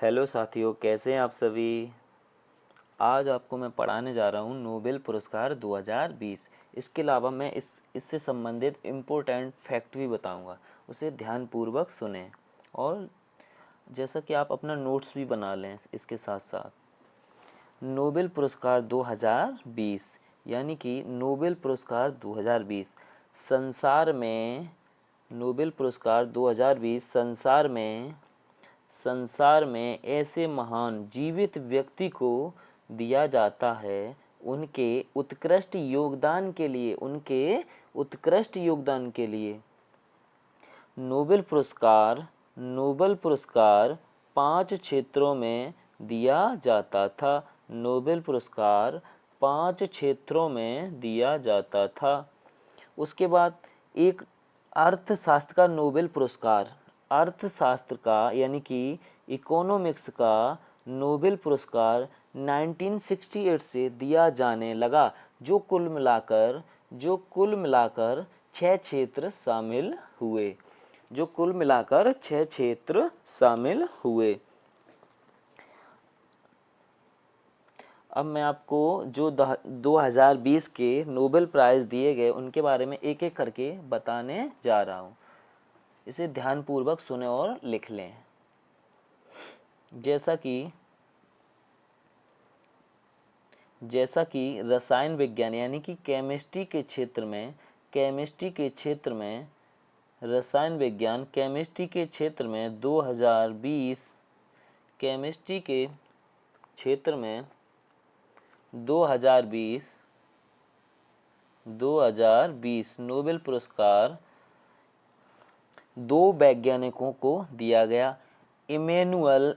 Hello साथियों, कैसे हैं आप सभी। आज आपको मैं पढ़ाने जा रहा हूँ नोबेल पुरस्कार 2020। इसके अलावा मैं इससे संबंधित इम्पोर्टेंट फैक्ट भी बताऊँगा, उसे ध्यानपूर्वक सुनें। और जैसा कि आप अपना नोट्स भी बना लें इसके साथ साथ। नोबेल पुरस्कार 2020 यानी कि नोबेल पुरस्कार 2020 संसार में, नोबेल पुरस्कार 2020 संसार में ऐसे महान जीवित व्यक्ति को दिया जाता है उनके उत्कृष्ट योगदान के लिए। नोबेल पुरस्कार 5 क्षेत्रों में दिया जाता था। नोबेल पुरस्कार 5 क्षेत्रों में दिया जाता था। उसके बाद एक अर्थशास्त्र का नोबेल पुरस्कार, अर्थशास्त्र का यानी कि इकोनॉमिक्स का नोबेल पुरस्कार 1968 से दिया जाने लगा, जो कुल मिलाकर 6 क्षेत्र शामिल हुए। अब मैं आपको जो 2020 के नोबेल प्राइज़ दिए गए उनके बारे में एक एक करके बताने जा रहा हूँ। इसे ध्यानपूर्वक सुने और लिख लें। जैसा कि रसायन विज्ञान यानी कि केमिस्ट्री के क्षेत्र में रसायन विज्ञान केमिस्ट्री के क्षेत्र में 2020 नोबेल पुरस्कार 2 वैज्ञानिकों को दिया गया। इमैनुअल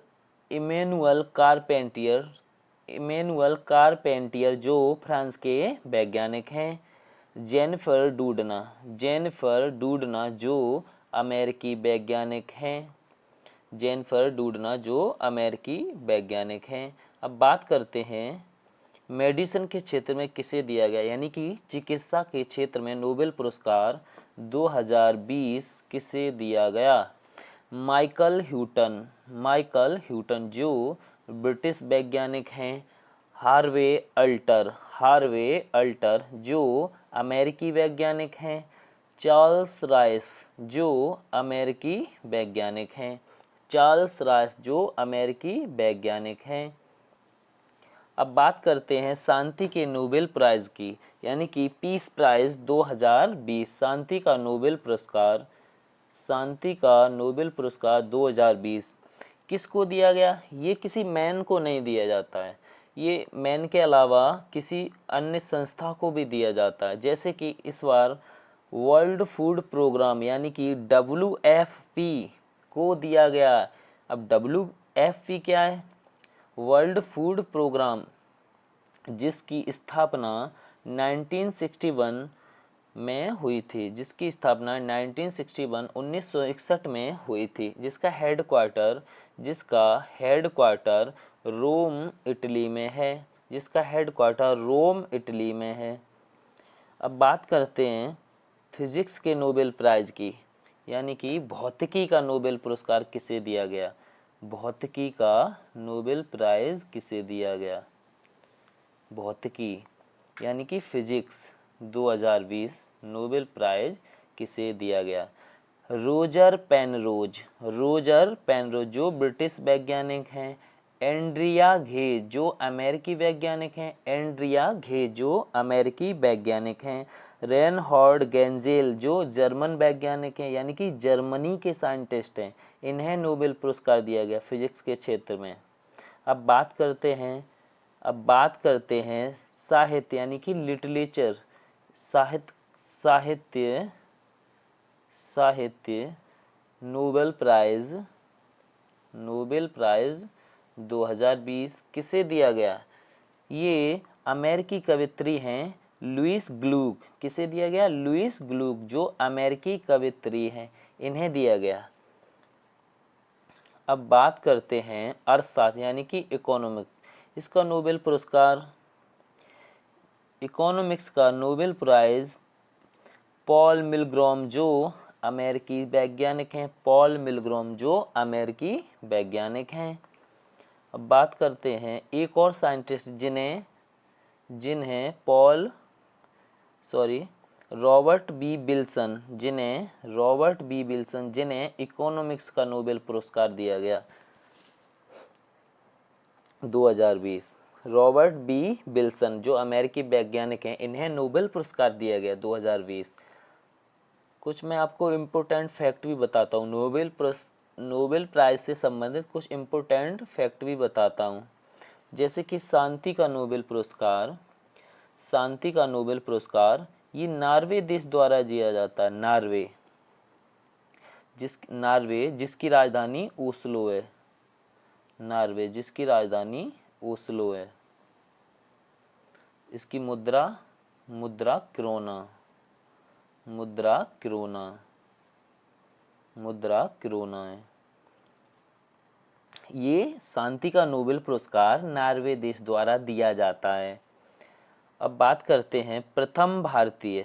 कारपेंटियर जो फ्रांस के वैज्ञानिक हैं। जेनिफर डूडना जो अमेरिकी वैज्ञानिक हैं। अब बात करते हैं मेडिसिन के क्षेत्र में किसे दिया गया, यानी कि चिकित्सा के क्षेत्र में नोबेल पुरस्कार 2020 किसे दिया गया। माइकल ह्यूटन जो ब्रिटिश वैज्ञानिक हैं। हार्वे अल्टर जो अमेरिकी वैज्ञानिक हैं। चार्ल्स राइस जो अमेरिकी वैज्ञानिक हैं। अब बात करते हैं शांति के नोबेल प्राइज़ की, यानी कि पीस प्राइज़ 2020। शांति का नोबेल पुरस्कार 2020 किसको दिया गया। ये किसी मैन को नहीं दिया जाता है, ये मैन के अलावा किसी अन्य संस्था को भी दिया जाता है। जैसे कि इस बार वर्ल्ड फूड प्रोग्राम यानी कि WFP को दिया गया। अब WFP क्या है। वर्ल्ड फूड प्रोग्राम, जिसकी स्थापना 1961 में हुई थी, 1961 में हुई थी, जिसका हेडक्वार्टर रोम इटली में है। अब बात करते हैं फिजिक्स के नोबेल प्राइज़ की, यानी कि भौतिकी का नोबेल पुरस्कार किसे दिया गया। भौतिकी का नोबेल प्राइज़ किसे दिया गया। भौतिकी यानी कि फिजिक्स 2020 नोबेल प्राइज़ किसे दिया गया। रोजर पेनरोज जो ब्रिटिश वैज्ञानिक हैं। एंड्रिया घे जो अमेरिकी वैज्ञानिक हैं। रेनहॉर्ड गेंजेल जो जर्मन वैज्ञानिक हैं, यानी कि जर्मनी के साइंटिस्ट हैं। इन्हें नोबेल पुरस्कार दिया गया फिजिक्स के क्षेत्र में। अब बात करते हैं साहित्य यानी कि लिटरेचर, साहित्य नोबेल प्राइज़ 2020 किसे दिया गया। ये अमेरिकी कवित्री हैं लुइस ग्लूक। किसे दिया गया। लुइस ग्लूक जो अमेरिकी कवित्री हैं, इन्हें दिया गया। अब बात करते हैं अर्थशास्त्र यानी कि इकोनॉमिक्स। इसका नोबेल पुरस्कार, इकोनॉमिक्स का नोबेल प्राइज़ पॉल मिलग्रॉम जो अमेरिकी वैज्ञानिक हैं। अब बात करते हैं एक और साइंटिस्ट जिन्हें रॉबर्ट बी विल्सन जिन्हें इकोनॉमिक्स का नोबेल पुरस्कार दिया गया 2020। रॉबर्ट बी विल्सन जो अमेरिकी वैज्ञानिक हैं, इन्हें नोबेल पुरस्कार दिया गया 2020। कुछ मैं आपको इम्पोर्टेंट फैक्ट भी बताता हूँ, नोबेल प्राइज से संबंधित कुछ इम्पोर्टेंट फैक्ट भी बताता हूँ। जैसे कि शांति का नोबेल पुरस्कार ये नॉर्वे देश द्वारा दिया जाता है। नॉर्वे जिसकी राजधानी ओस्लो है। नॉर्वे जिसकी राजधानी ओस्लो है। इसकी मुद्रा क्रोना है। ये शांति का नोबेल पुरस्कार नॉर्वे देश द्वारा दिया जाता है। अब बात करते हैं प्रथम भारतीय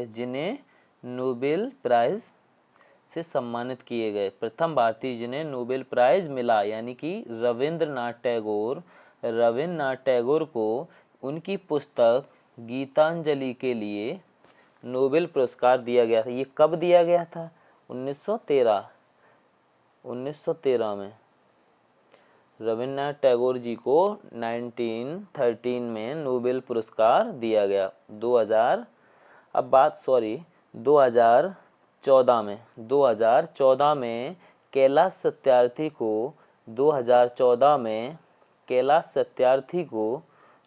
जिन्हें नोबेल प्राइज से सम्मानित किए गए। प्रथम भारतीय जिन्हें नोबेल प्राइज मिला, यानी कि रविंद्रनाथ टैगोर को उनकी पुस्तक गीतांजलि के लिए नोबेल पुरस्कार दिया गया था। ये कब दिया गया था? 1913 में रविन्द्रनाथ टैगोर जी को 1913 में नोबेल पुरस्कार दिया गया। 2014 में कैलाश सत्यार्थी को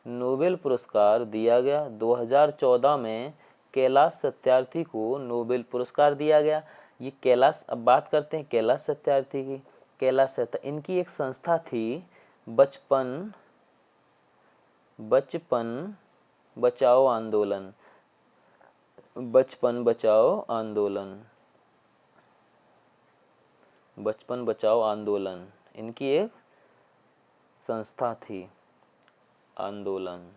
नोबेल पुरस्कार दिया गया। 2014 में कैलाश सत्यार्थी को नोबेल पुरस्कार दिया गया। ये कैलाश, अब बात करते हैं कैलाश सत्यार्थी की। इनकी एक संस्था थी बचपन बचाओ आंदोलन। इनकी एक संस्था थी आंदोलन।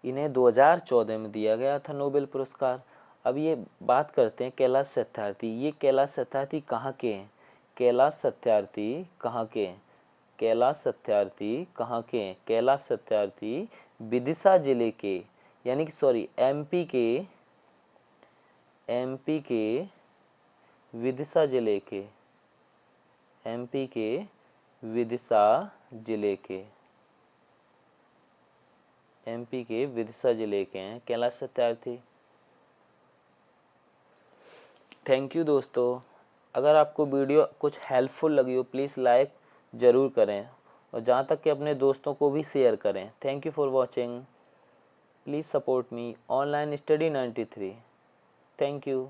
इन्हें 2014 में दिया गया था नोबेल पुरस्कार। अब ये बात करते हैं कैलाश सत्यार्थी। ये कैलाश सत्यार्थी कहाँ के हैं? कैलाश सत्यार्थी विदिशा जिले के, यानी कि एमपी के विदिशा जिले के हैं कैलाश सत्यार्थी। थैंक यू दोस्तों। अगर आपको वीडियो कुछ हेल्पफुल लगी हो प्लीज़ लाइक ज़रूर करें और जहाँ तक कि अपने दोस्तों को भी शेयर करें। Thank you for watching. Please support me online study 93। Thank you.